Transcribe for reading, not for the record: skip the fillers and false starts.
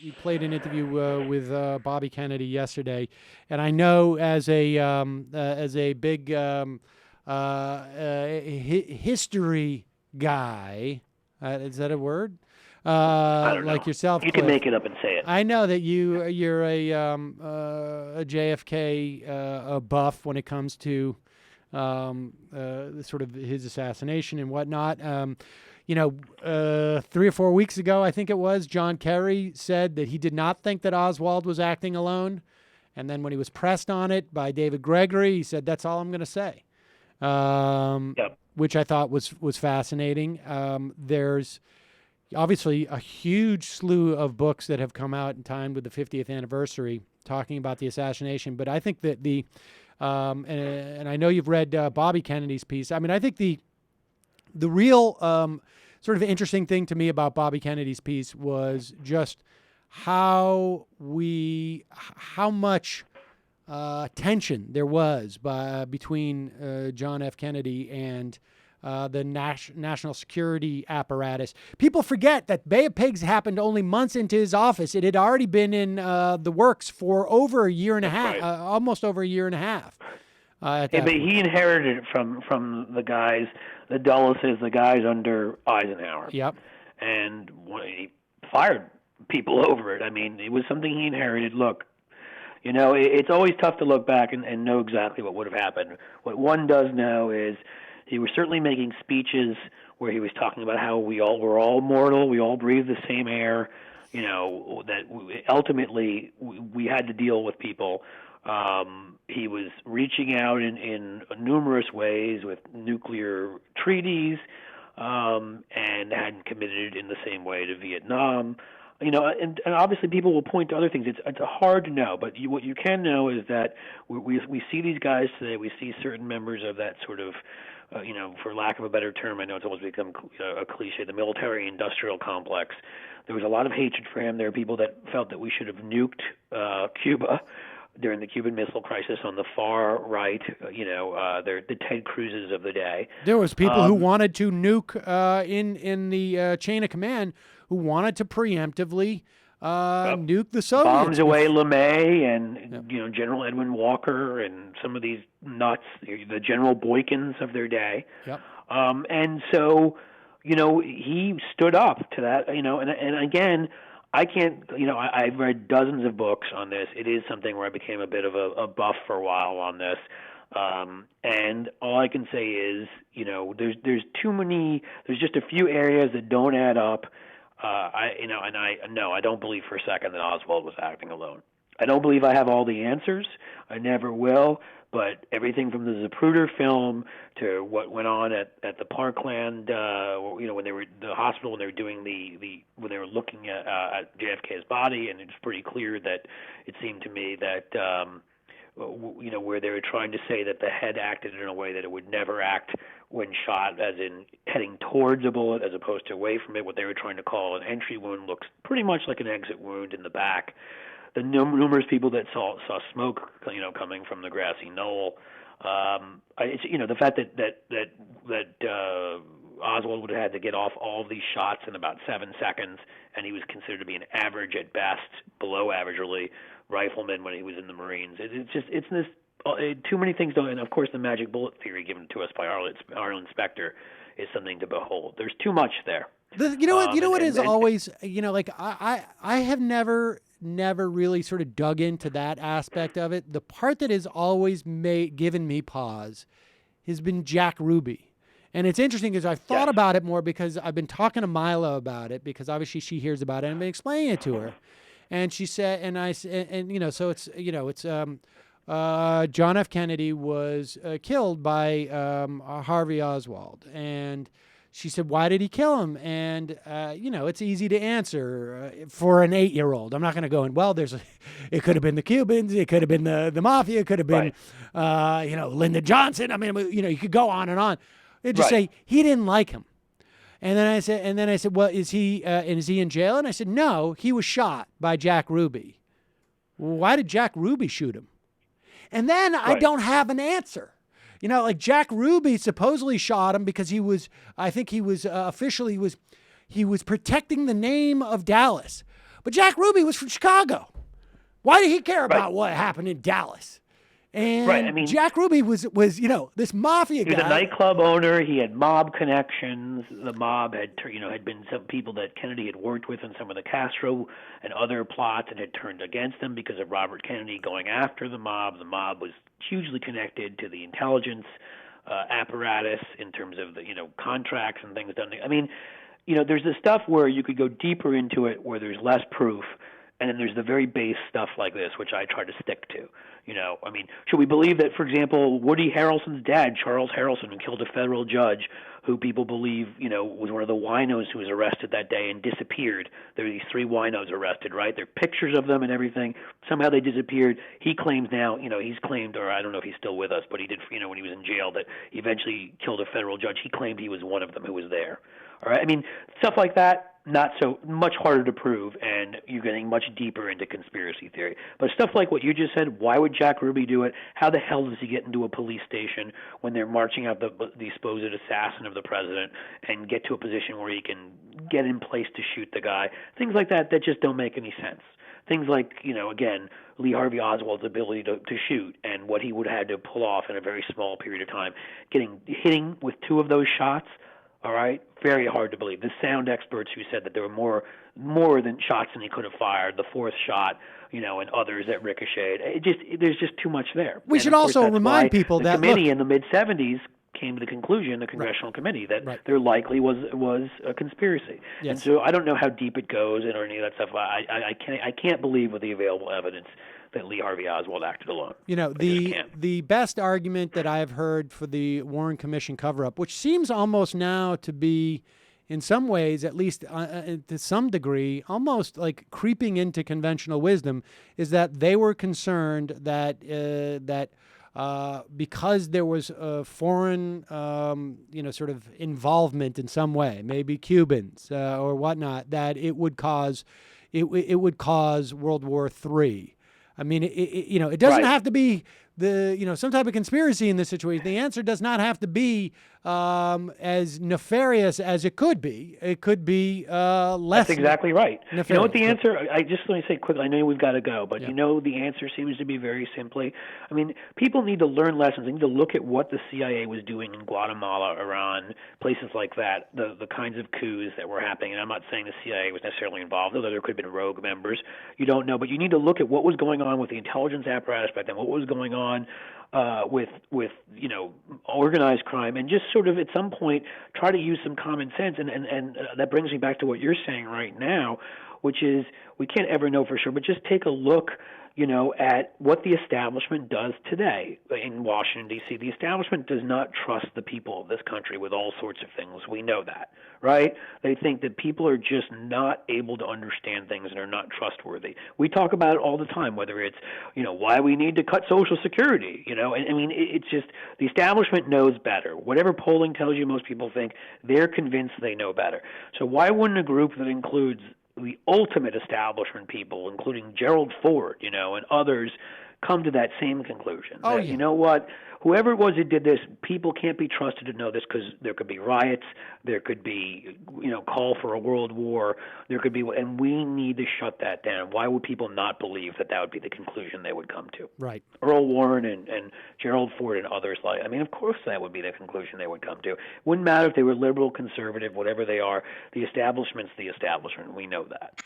we played an interview with Bobby Kennedy yesterday, and I know as a big history guy, is that a word? I don't Like know. yourself, You can Cliff. make it up and say it. I know that you're a JFK buff when it comes to sort of his assassination and whatnot. 3 or 4 weeks ago, I think it was, John Kerry said that he did not think that Oswald was acting alone. And then when he was pressed on it by David Gregory, he said, "That's all I'm going to say," Yep. which I thought was fascinating. There's obviously a huge slew of books that have come out in time with the 50th anniversary talking about the assassination. But I think that and I know you've read Bobby Kennedy's piece. I mean, I think the real sort of interesting thing to me about Bobby Kennedy's piece was just how much tension there was between John F. Kennedy and the national security apparatus. People forget that Bay of Pigs happened only months into his office. It had already been in the works for over a year and a half, right. almost over a year and a half. But he inherited it from the guys, the Dulleses, the guys under Eisenhower. Yep. And when he fired people over it. I mean, it was something he inherited. Look, it's always tough to look back and know exactly what would have happened. What one does know is he was certainly making speeches where he was talking about how we're all mortal, we all breathe the same air, that ultimately we had to deal with people. He was reaching out in numerous ways with nuclear treaties, and hadn't committed in the same way to Vietnam. And obviously people will point to other things. It's hard to know, but what you can know is that we see these guys today. We see certain members of that sort of, for lack of a better term, I know it's almost become a cliche, the military-industrial complex. There was a lot of hatred for him. There are people that felt that we should have nuked Cuba during the Cuban Missile Crisis on the far right. They're the Ted Cruzes of the day. There was people who wanted to nuke in the chain of command, who wanted to preemptively nuke the Soviets. Bombs away LeMay and General Edwin Walker and some of these nuts, the General Boykins of their day. Yep. And so, he stood up to that. And again, I can't. I've read dozens of books on this. It is something where I became a bit of a buff for a while on this. And all I can say is, there's too many. There's just a few areas that don't add up. I don't believe for a second that Oswald was acting alone. I don't believe I have all the answers. I never will. But everything from the Zapruder film to what went on at the Parkland, when they were the hospital, when they were doing when they were looking at JFK's body, and it's pretty clear that it seemed to me that where they were trying to say that the head acted in a way that it would never act when shot, as in heading towards a bullet as opposed to away from it. What they were trying to call an entry wound looks pretty much like an exit wound in the back. The numerous people that saw smoke, coming from the grassy knoll. The fact that Oswald would have had to get off all of these shots in about 7 seconds, and he was considered to be an average at best, below average really, rifleman when he was in the Marines. It's this. Too many things don't, and of course the magic bullet theory given to us by Arlen Specter is something to behold. There's too much there. Always, I have never really sort of dug into that aspect of it. The part that has always given me pause has been Jack Ruby. And it's interesting because I've thought about it more because I've been talking to Mila about it, because obviously she hears about it, and I've been explaining it to her. And she said, so it's John F. Kennedy was killed by Harvey Oswald. And she said, why did he kill him? And, it's easy to answer for an 8-year-old. I'm not going to go in, it could have been the Cubans. It could have been the mafia. It could have been, Lyndon Johnson. I mean, you could go on and on. They'd just say, he didn't like him. And then I said, well, is he in jail? And I said, no, he was shot by Jack Ruby. Well, why did Jack Ruby shoot him? And then I don't have an answer. Jack Ruby supposedly shot him because he was protecting the name of Dallas. But Jack Ruby was from Chicago. Why did he care about Right. what happened in Dallas? And Right, I mean, Jack Ruby was this mafia he was guy. a nightclub owner. He had mob connections. The mob had been some people that Kennedy had worked with in some of the Castro and other plots, and had turned against them because of Robert Kennedy going after the mob. The mob was hugely connected to the intelligence apparatus in terms of the contracts and things done. I mean, there's this stuff where you could go deeper into it, where there's less proof, and then there's the very base stuff like this, which I try to stick to. I mean, should we believe that, for example, Woody Harrelson's dad, Charles Harrelson, who killed a federal judge, who people believe, was one of the winos who was arrested that day and disappeared? There were these 3 winos arrested, right? There are pictures of them and everything. Somehow they disappeared. He claims now, he's claimed, or I don't know if he's still with us, but he did, when he was in jail, that he eventually killed a federal judge. He claimed he was one of them who was there. All right. I mean, stuff like that, not so much harder to prove, and you're getting much deeper into conspiracy theory. But stuff like what you just said, why would Jack Ruby do it? How the hell does he get into a police station when they're marching out the supposed assassin of the president and get to a position where he can get in place to shoot the guy? Things like that just don't make any sense. Things like, again, Lee Harvey Oswald's ability to shoot and what he would have had to pull off in a very small period of time, hitting with 2 of those shots. All right, very hard to believe. The sound experts who said that there were more than shots than he could have fired. The 4th shot, and others that ricocheted. There's just too much there. We should also remind people that the committee in the mid '70s came to the conclusion, the congressional committee, that there likely was a conspiracy. Yes. And so I don't know how deep it goes and or any of that stuff. I can't believe with the available evidence that Lee Harvey Oswald acted alone. The best argument that I've heard for the Warren Commission cover-up, which seems almost now to be, in some ways, at least to some degree, almost like creeping into conventional wisdom, is that they were concerned that because there was a foreign, sort of involvement in some way, maybe Cubans or whatnot, that it would cause World War III. I mean, it doesn't have to be some type of conspiracy in this situation. The answer does not have to be as nefarious as it could be. It could be less. That's exactly right. Nefarious. You know what the answer? I just let me say quickly. I know we've got to go, but the answer seems to be very simply. I mean, people need to learn lessons. They need to look at what the CIA was doing in Guatemala, Iran, places like that. The kinds of coups that were happening. And I'm not saying the CIA was necessarily involved, although there could have been rogue members. You don't know, but you need to look at what was going on with the intelligence apparatus back then. What was going on with organized crime, and just sort of at some point try to use some common sense. And that brings me back to what you're saying right now, which is we can't ever know for sure, but just take a look, at what the establishment does today in Washington, D.C. The establishment does not trust the people of this country with all sorts of things. We know that, right? They think that people are just not able to understand things and are not trustworthy. We talk about it all the time, whether it's, why we need to cut Social Security, and I mean, it's just the establishment knows better. Whatever polling tells you, most people think they're convinced they know better. So why wouldn't a group that includes the ultimate establishment people, including Gerald Ford, and others, come to that same conclusion? You know what? Whoever it was who did this, people can't be trusted to know this, because there could be riots, there could be, call for a world war, there could be, and we need to shut that down. Why would people not believe that would be the conclusion they would come to? Right. Earl Warren and Gerald Ford and others of course that would be the conclusion they would come to. It wouldn't matter if they were liberal, conservative, whatever they are. The establishment's the establishment. We know that.